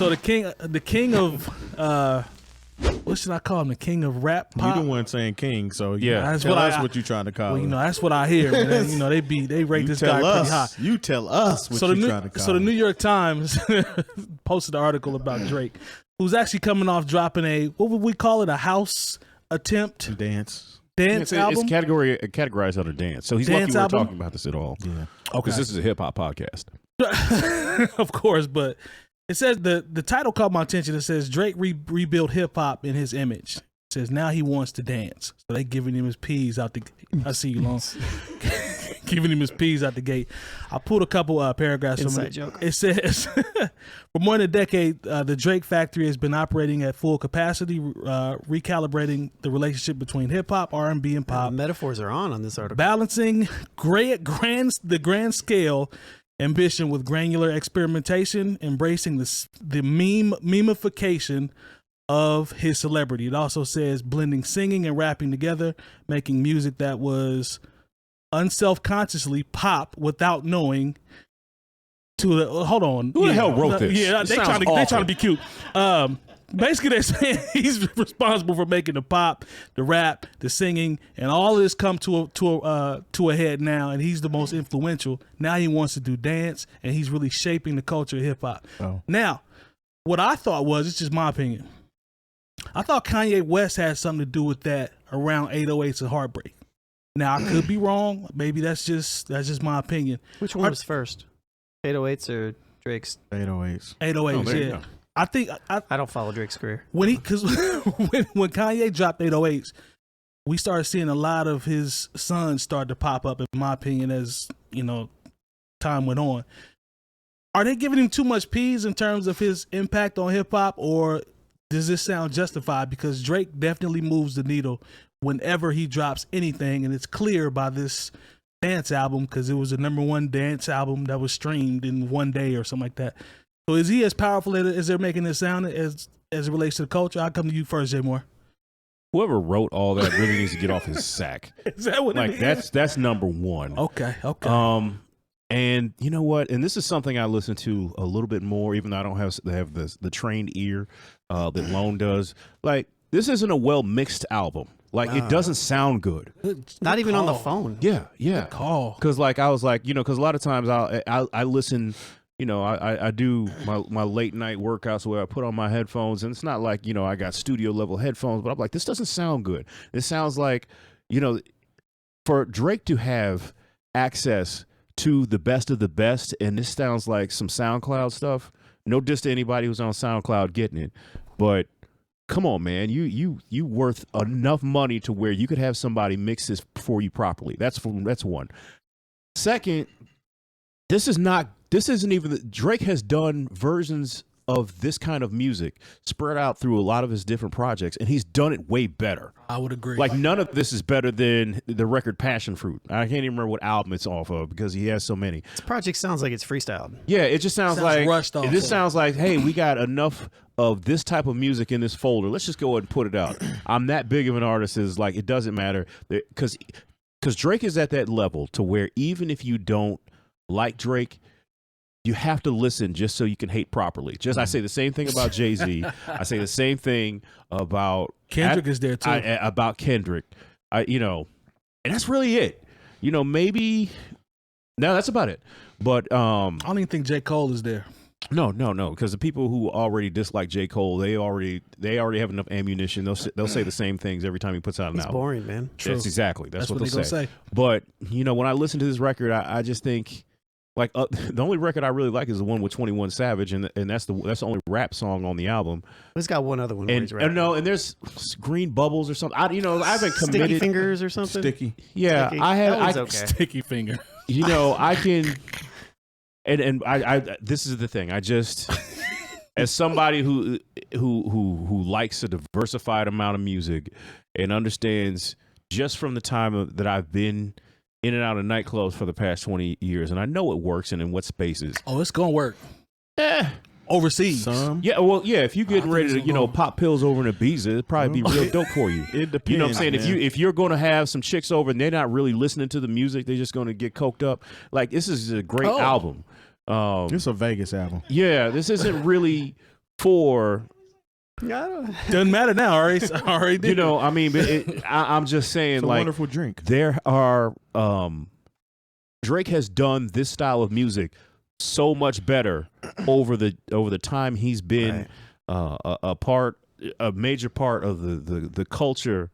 So the king of what should I call him? The king of rap pop? You the one saying king, so that's what you trying to call him. That's what I hear. Man. They rate this guy pretty high. You tell us what you trying to call him. So the New York Times posted an article about Drake, who's actually coming off dropping what would we call it? A house attempt? Dance It's album? categorized under dance. So he's Dance lucky we're album? talking about this at all. Yeah. Okay. Because this is a hip hop podcast. Of course, but it says the title caught my attention. It says Drake rebuilt hip hop in his image. It says now he wants to dance. So they giving him his peas out the. I see you, Long. Giving him his peas out the gate. I pulled a couple paragraphs from it. Joke. It says for more than a decade, the Drake factory has been operating at full capacity, recalibrating the relationship between hip hop, R&B, and pop. Metaphors are on this article. Balancing the grand scale ambition with granular experimentation, embracing the memification of his celebrity. It also says blending singing and rapping together, making music that was unselfconsciously pop without knowing. Hold on, who the hell wrote this? Yeah, they trying to be cute. Basically, they're saying he's responsible for making the pop, the rap, the singing, and all of this come to a head now. And he's the most influential. Now he wants to do dance, and he's really shaping the culture of hip hop. Oh. Now, what I thought it's just my opinion. I thought Kanye West had something to do with that around 808s and Heartbreak. Now I could be wrong. Maybe that's just my opinion. Which one was first? 808s or Drake's? 808s. 808s, yeah. I think I don't follow Drake's career. Because when Kanye dropped 808s, we started seeing a lot of his sons start to pop up, in my opinion, as time went on. Are they giving him too much peas in terms of his impact on hip hop, or does this sound justified? Because Drake definitely moves the needle whenever he drops anything, and it's clear by this dance album because it was the #1 dance album that was streamed in one day or something like that. So is he as powerful as they're making it sound as it relates to the culture? I'll come to you first, Jay Moore. Whoever wrote all that really needs to get off his sack. Is that what it is? That's number one. Okay. And you know what? And this is something I listen to a little bit more, even though I don't have the trained ear that Lone does. Like, this isn't a well mixed album. Like, it doesn't sound good. Not even on the phone. Yeah. Good call. Because I was like, because a lot of times I listen. I do my late night workouts where I put on my headphones, and it's not like, I got studio level headphones, but I'm like, this doesn't sound good. It sounds like, for Drake to have access to the best of the best, and this sounds like some SoundCloud stuff. No diss to anybody who's on SoundCloud getting it, but come on, man, you worth enough money to where you could have somebody mix this for you properly. That's one. Second, this isn't even Drake has done versions of this kind of music spread out through a lot of his different projects, and he's done it way better. I would agree. Like, none of this is better than the record Passion Fruit. I can't even remember what album it's off of because he has so many. This project sounds like it's freestyled. Yeah, it just sounds like rushed off. This sounds like, hey, we got enough of this type of music in this folder. Let's just go ahead and put it out. I'm that big of an artist, is like, it doesn't matter, because Drake is at that level to where even if you don't like Drake, you have to listen just so you can hate properly. I say the same thing about Jay-Z. I say the same thing about Kendrick is there too. About Kendrick. And that's really it. Maybe that's about it. But I don't even think J. Cole is there. No, because the people who already dislike J. Cole, they already have enough ammunition. They'll say the same things every time he puts out an album. It's boring, man. True. That's exactly. That's what they'll say. But when I listen to this record, I just think, like, the only record I really like is the one with 21 Savage, and that's the only rap song on the album. It's got one other one where he's rapping. And there's Green Bubbles or something. I haven't committed. Sticky Fingers or something. Sticky. Yeah, Sticky. I have. That one's okay. Sticky Finger. I can. And I this is the thing. I just, as somebody who likes a diversified amount of music and understands just from the time that I've been in and out of nightclubs for the past 20 years, and I know it works and in what spaces. Oh, it's gonna work. Overseas. Yeah, well, yeah. If you're getting ready to, pop pills over in Ibiza, it'd probably be real dope for you. It depends. You know what I'm saying? If you're going to have some chicks over and they're not really listening to the music, they're just going to get coked up. Like, this is a great album. It's a Vegas album. Yeah, this isn't really for. Doesn't matter now. Already did. You know, I mean, I'm just saying, it's a like, wonderful drink. There are Drake has done this style of music so much better over the time he's been a major part of the culture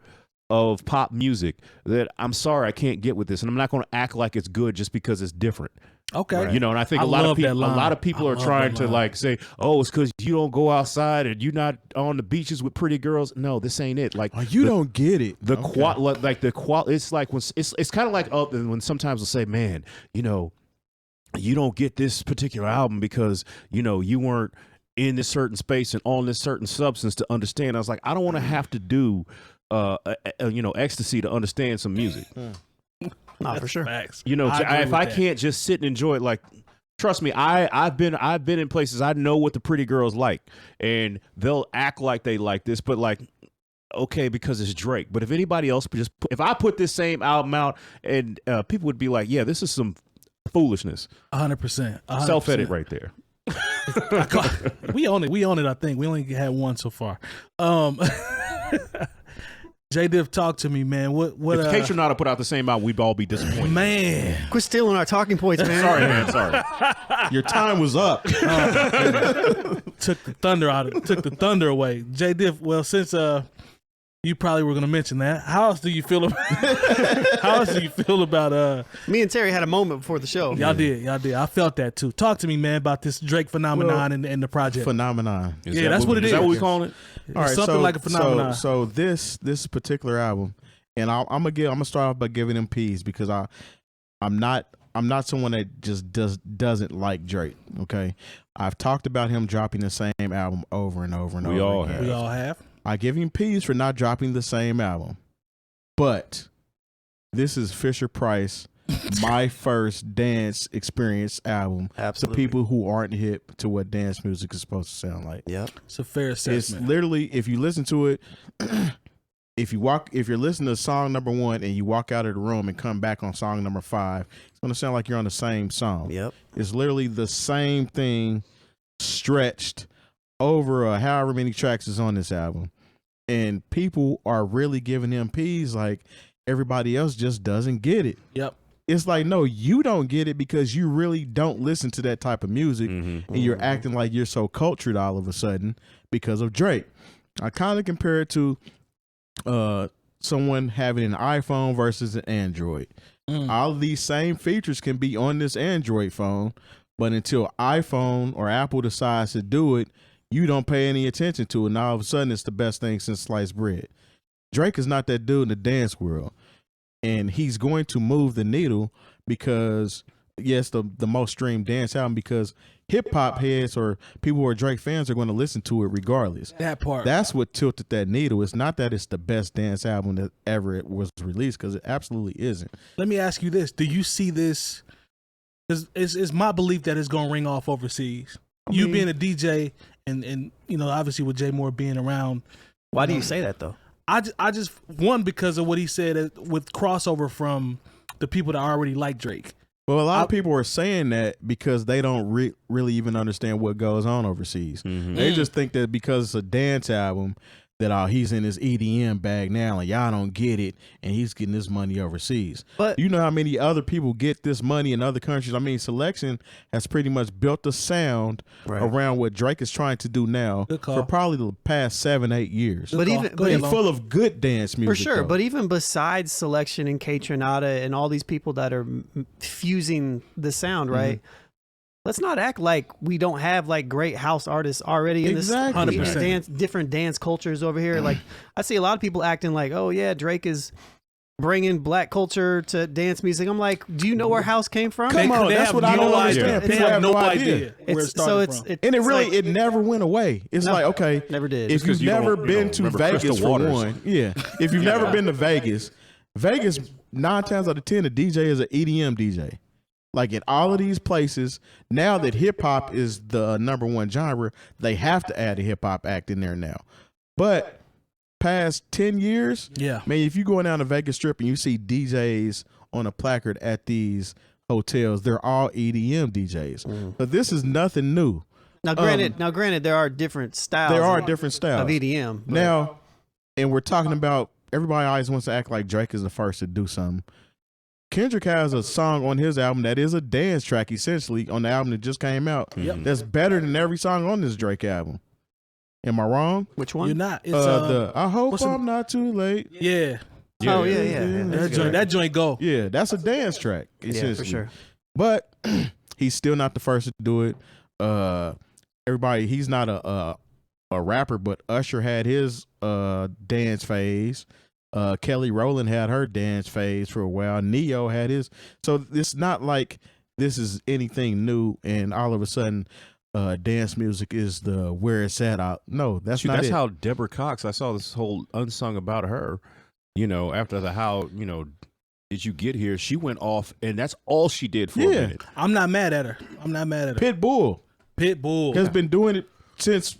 of pop music, that I'm sorry I can't get with this, and I'm not going to act like it's good just because it's different. Okay, you know, and I think a lot of people are trying to like say, oh, it's because you don't go outside and you're not on the beaches with pretty girls. No, this ain't it. Like, you don't get it. It's like when it's kind of like when sometimes we'll say, man, you know, you don't get this particular album because you know you weren't in this certain space and on this certain substance to understand. I was like, I don't want to have to do you know, ecstasy to understand some music. Not for sure. Facts. You know, if I can't just sit and enjoy it, like, trust me, I've been in places, I know what the pretty girls like, and they'll act like they like this, but like, okay, because it's Drake. But if anybody else if I put this same album out, and people would be like, yeah, this is some foolishness. 100%. Self-edit right there. We own it. I think we only had one so far. Jay Diff, talk to me, man. What? If 𝐀𝐁𝐿 put out the same album, we'd all be disappointed. Man, quit stealing our talking points, man. Sorry, man. Sorry. Your time was up. Took the thunder away. Jay Diff. Well, since you probably were going to mention that, how else do you feel about Me and Terry had a moment before the show. Y'all did. I felt that too. Talk to me, man, about this Drake phenomenon and the project. Phenomenon. That's what it is. Is that what we call it? All right, something like a phenomenon. So this particular album, and I'm gonna start off by giving them P's because I'm not someone that just doesn't like Drake. Okay, I've talked about him dropping the same album over and over and over. We all have. I give him P's for not dropping the same album, but this is Fisher-Price, my first dance experience album. Absolutely. To people who aren't hip to what dance music is supposed to sound like. Yep. It's a fair assessment. It's literally, if you listen to it, if you're listening to song number 1 and you walk out of the room and come back on song number 5, it's going to sound like you're on the same song. Yep. It's literally the same thing stretched over however many tracks is on this album. And people are really giving him P's like everybody else just doesn't get it. Yep. It's like, no, you don't get it because you really don't listen to that type of music, and you're acting like you're so cultured all of a sudden because of Drake. I kind of compare it to someone having an iPhone versus an Android. All of these same features can be on this Android phone, but until iPhone or Apple decides to do it, you don't pay any attention to it. And all of a sudden, it's the best thing since sliced bread. Drake is not that dude in the dance world. And he's going to move the needle because, yes, the most streamed dance album, because hip hop heads or people who are Drake fans are going to listen to it regardless. That part. That's what tilted that needle. It's not that it's the best dance album that ever it was released, because it absolutely isn't. Let me ask you this. Do you see this? It's my belief that it's going to ring off overseas. You being a DJ and you know, obviously with Jay Moore being around. Why do you say that, though? I just one, because of what he said with crossover from the people that already like Drake. Well, a lot of people are saying that because they don't really even understand what goes on overseas. They just think that because it's a dance album that he's in his EDM bag now and y'all don't get it, and he's getting this money overseas. But you know how many other people get this money in other countries? I mean, Selection has pretty much built the sound around what Drake is trying to do now for probably the past 7-8 years. But even full of good dance music. For sure, though. But even besides Selection and 𝗀𝗄𝗏 and all these people that are fusing the sound, right? Let's not act like we don't have like great house artists already in this 100%. Different dance cultures over here. Like I see a lot of people acting like, oh yeah, Drake is bringing black culture to dance music. I'm like, do you know where house came from? Come on, that's what I don't understand. People have no idea where it started from. And it really, it never went away. It's like, okay, never did. If you've never been to Vegas for one, if you've never been to Vegas, 9 times out of 10, the DJ is an EDM DJ. Like in all of these places, now that hip hop is the #1 genre, they have to add a hip hop act in there now. But past 10 years, man, if you go down to Vegas Strip and you see DJs on a placard at these hotels, they're all EDM DJs. But this is nothing new. Now, granted, there are different styles. There are different styles of EDM. But. Now, and we're talking about everybody always wants to act like Drake is the first to do something. Kendrick has a song on his album that is a dance track, essentially, on the album that just came out. That's better than every song on this Drake album. Am I wrong? Which one? You're not. It's I hope I'm not too late. Yeah. Oh yeah. That joint go. Yeah, that's a dance track. Yeah, for sure. But he's still not the first to do it. Everybody, he's not a rapper, but Usher had his dance phase. Kelly Rowland had her dance phase for a while. Neo had his. So it's not like this is anything new, and all of a sudden, dance music is the where it's at. No, that's not that's it. how Deborah Cox. I saw this whole unsung about her. After the how did you get here? She went off, and that's all she did for a minute. I'm not mad at her. Pitbull has been doing it since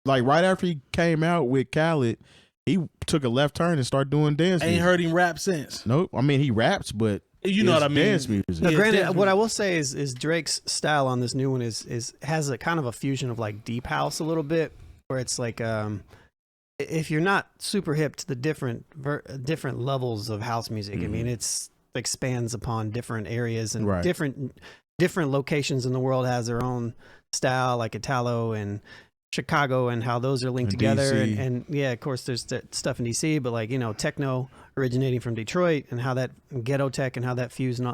like right after he came out with Khaled. He took a left turn and started doing dance music. Ain't heard him rap since. Nope. I mean, he raps, but you know what I mean. Dance music. Now, granted, what I will say is Drake's style on this new one has a kind of a fusion of like deep house a little bit, where it's like if you're not super hip to the different levels of house music, I mean, it's expands upon different areas and different locations in the world has their own style, like Italo and Chicago, and how those are linked together. And yeah, of course, there's stuff in DC, but like techno originating from Detroit, and how that ghetto tech and how that fused, and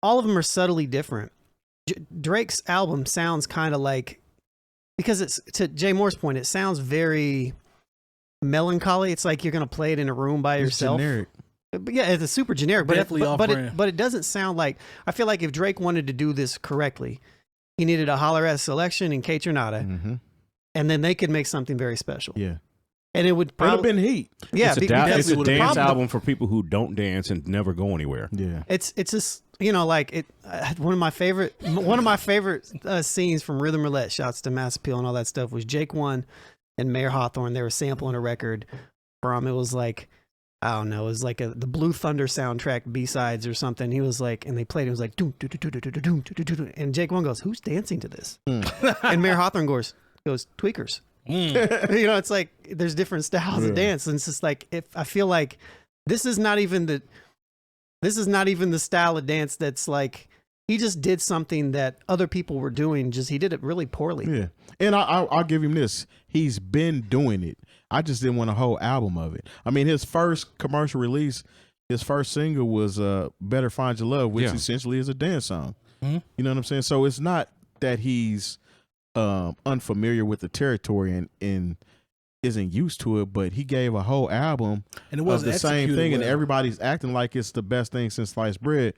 all of them are subtly different. Drake's album sounds kind of like, because it's, to Jay Moore's point, it sounds very melancholy. It's like you're gonna play it in a room by yourself. Generic. But yeah, it's a super generic, but Definitely it doesn't sound like. I feel like if Drake wanted to do this correctly, he needed a Holler at Selection and 𝐀𝐁𝐎𝗄, and then they could make something very special. Yeah, and it would probably have been heat. Yeah, it's a dance album for people who don't dance and never go anywhere. Yeah, it's just like it. One of my favorite scenes from Rhythm Roulette, shouts to Mass Appeal and all that stuff, was Jake One and Mayor Hawthorne. They were sampling a record from, it was like, I don't know, it was like the Blue Thunder soundtrack B-sides or something. He was like, and they played it, was like doom, doom, doom, doom, doom, doom, doom, doom. And Jake One goes, "Who's dancing to this?" And Mayor Hawthorne goes tweakers. It's like there's different styles of dance, and it's just like, if I feel like this is not even the style of dance that's like, he just did something that other people were doing, just he did it really poorly. Yeah, and I'll give him this. He's been doing it. I just didn't want a whole album of it. I mean, his first commercial release, his first single was "Better Find Your Love," which essentially is a dance song. You know what I'm saying? So it's not that he's unfamiliar with the territory and isn't used to it, but he gave a whole album and it was the same thing, and everybody's acting like it's the best thing since sliced bread.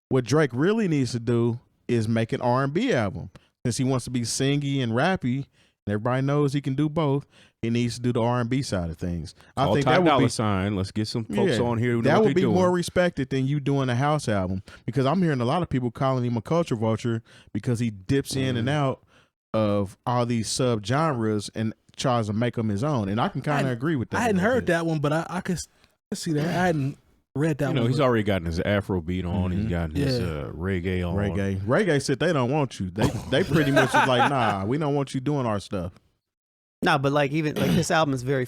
What Drake really needs to do is make an R&B album, since he wants to be singy and rappy. And everybody knows he can do both. He needs to do the R&B side of things. I think that would be sign. Let's get some folks on here who know that what would be doing. more respected than you doing a house album, because I'm hearing a lot of people calling him a culture vulture because he dips in and out of all these sub genres and tries to make them his own. And I can kind of agree with that. I hadn't heard that one, but I could see that. I hadn't read that one. He's already gotten his Afro beat on. He's gotten his reggae on. Reggae said they don't want you. They pretty much was like, nah, we don't want you doing our stuff. No, but like, even like, this album is very,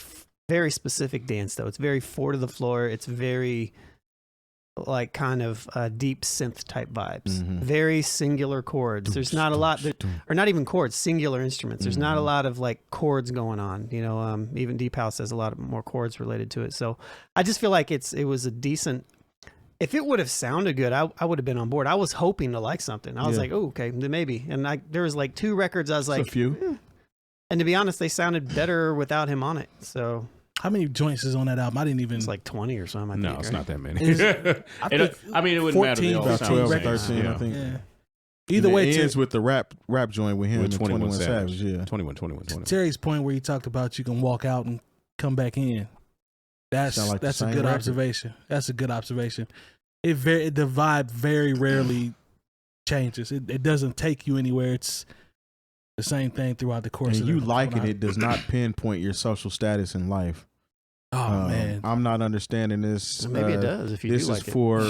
very specific dance though. It's very four to the floor. It's very like kind of deep synth type vibes. Very singular chords. There's not a lot or not even chords, singular instruments. There's not a lot of like chords going on. Even Deep House has a lot of more chords related to it. So I just feel like it was a decent. If it would have sounded good, I would have been on board. I was hoping to like something. I was like, oh, okay, maybe. And there was like 2 records I was like, a few. And to be honest, they sounded better without him on it. So how many joints is on that album? I didn't even. It's like 20 or something. No, it's not that many. I mean, it wouldn't matter. They all 12 or 13, 13, I think. Yeah. Either way, it ends with the rap joint with him and 21 Savage. Yeah, 21. Terry's point where he talked about you can walk out and come back in. That's a good observation. That's a good observation. The vibe very rarely changes. It doesn't take you anywhere. It's the same thing throughout the course. And you liking it does not pinpoint your social status in life. Oh man, I'm not understanding this. So maybe it does. If you this do is like for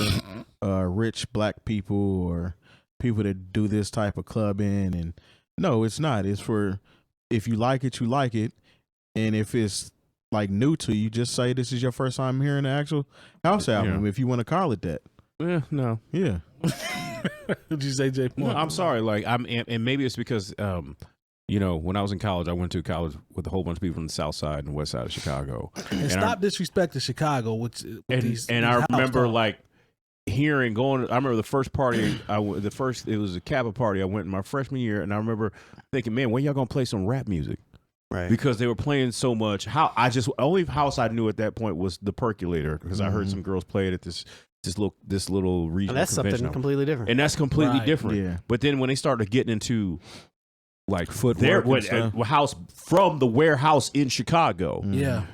rich black people or people that do this type of clubbing and No, it's not. It's for if you like it, you like it, and if it's like new to you, just say this is your first time hearing the actual house album. If you want to call it that. Yeah, no. Yeah. Did you say Jay? No, I'm sorry. Like and maybe it's because you know, when I was in college, I went to college with a whole bunch of people from the South Side and West Side of Chicago. And stop disrespecting Chicago, and I remember like hearing I remember the first party it was a 𝗀𝗚𝗱 party I went in my freshman year, and I remember thinking, man, when y'all gonna play some rap music? Right. Because they were playing so much. Only house I knew at that point was the Percolator, because I heard some girls play it at this little regional that's convention. something completely different. And that's completely different. Yeah. But then when they started getting into like footwork, house from the warehouse in Chicago,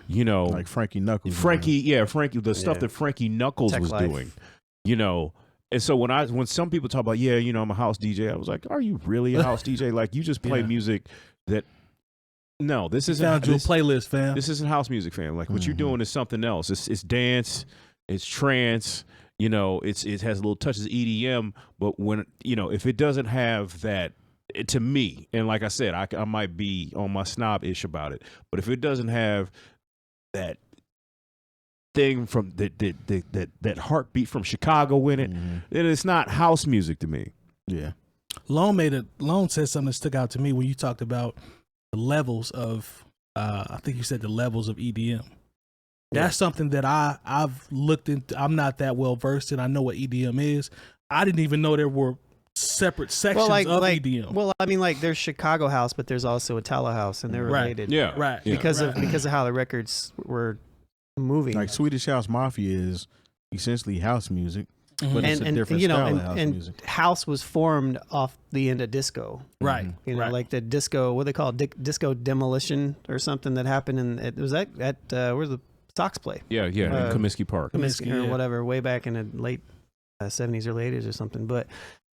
you know, like Frankie Knuckles, Frankie, the stuff that Frankie Knuckles was doing, you know. And so when some people talk about, you know, I'm a house DJ, I was like, are you really a house DJ? Like, you just play music that. No, this isn't. Found you a playlist, fam. This isn't house music, fam. Like, what you're doing is something else. It's dance, it's trance. You know, it has little touches of EDM. But when, you know, if it doesn't have that, to me, and like I said, I might be on my snob-ish about it, but if it doesn't have that thing from that heartbeat from Chicago in it, then it's not house music to me. Yeah. Lone said something that stuck out to me when you talked about the levels of I think you said the levels of EDM. That's something that I've looked into. I'm not that well versed in. I know what EDM is. I didn't even know there were separate sections of EDM. Well, I mean, like there's Chicago house, but there's also Italo house, and they're related. Yeah, right. Because of how the records were moving. Like Swedish House Mafia is essentially house music, but it's a different style of house music. House was formed off the end of disco, right? You know, like the disco, what they call it, disco demolition or something that happened in it was at where's the Sox play? Yeah, in Comiskey Park, or whatever, way back in the late 70s or 80s or something. But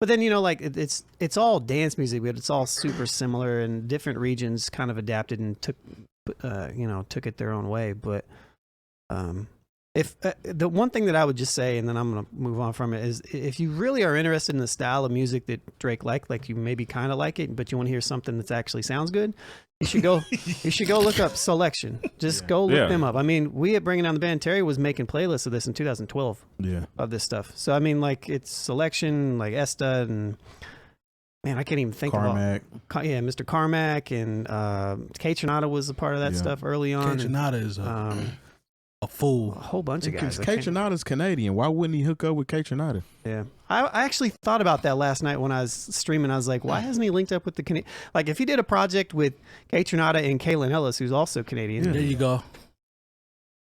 then, you know, like it's all dance music, but it's all super similar, and different regions kind of adapted and took it their own way. But if the one thing that I would just say, and then I'm gonna move on from it, is if you really are interested in the style of music that Drake like you maybe kind of like it, but you want to hear something that actually sounds good, you should go look up Selection. Just go look them up. I mean, we at Bringing Down the Band, Terry was making playlists of this in 2012. Of this stuff. So I mean, like it's Selection, like Esta, and man, I can't even think Carmack. about Mr. Carmack, and 𝐀𝐁𝐿 was a part of that stuff early on. 𝐀𝐁𝐿 is a fool. A whole bunch of guys. 𝐀𝐁𝐿 is Canadian. Why wouldn't he hook up with 𝐀𝐁𝐿? Yeah. I actually thought about that last night when I was streaming. I was like, why hasn't he linked up with the Canadian? Like, if he did a project with KTRNada and Kaylin Ellis, who's also Canadian. There you go.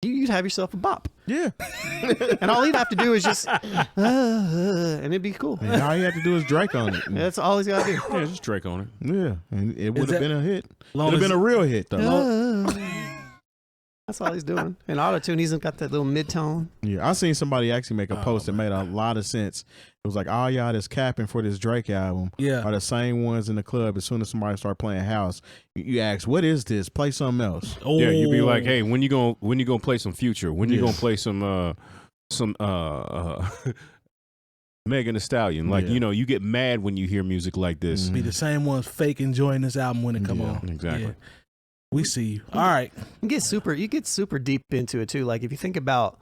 You'd have yourself a bop. Yeah. And all he'd have to do is just, and it'd be cool. And all he had to do is Drake on it. That's all he's got to do. Yeah, just Drake on it. Yeah. And it would have been a hit. It would have been a real hit, though. That's all he's doing. And auto-tune, he's got that little mid-tone. Yeah, I seen somebody actually make a post that made a lot of sense. It was like, all y'all that's capping for this Drake album are the same ones in the club. As soon as somebody start playing house, you ask, what is this? Play something else. Oh. Yeah, you'd be like, hey, when you gonna play some Future? When you gonna play some Megan Thee Stallion? Like, you know, you get mad when you hear music like this. Be the same ones fake enjoying this album when it come on. Exactly. Yeah. We see you. All right. You get super deep into it too. Like if you think about,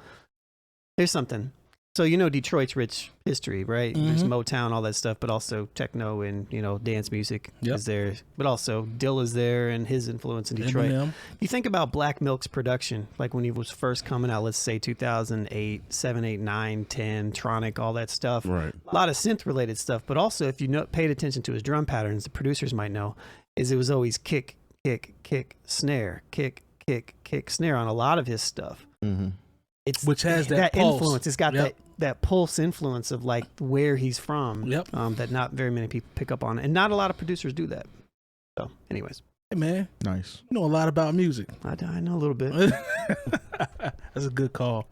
here's something. So you know Detroit's rich history, right? There's Motown, all that stuff, but also techno and, you know, dance music is there. But also Dill is there and his influence in Detroit. Eminem. You think about Black Milk's production, like when he was first coming out, let's say 2008, 7, 8, 9, 10, Tronic, all that stuff. Right. A lot of synth related stuff, but also if you paid attention to his drum patterns, the producers might know, is it was always kick, kick, kick, snare, kick, kick, kick, snare on a lot of his stuff. It's which has that pulse. Influence. It's got that pulse influence of like where he's from. That not very many people pick up on, and not a lot of producers do that. So, anyways, hey man, nice. You know a lot about music. I know a little bit. That's a good call.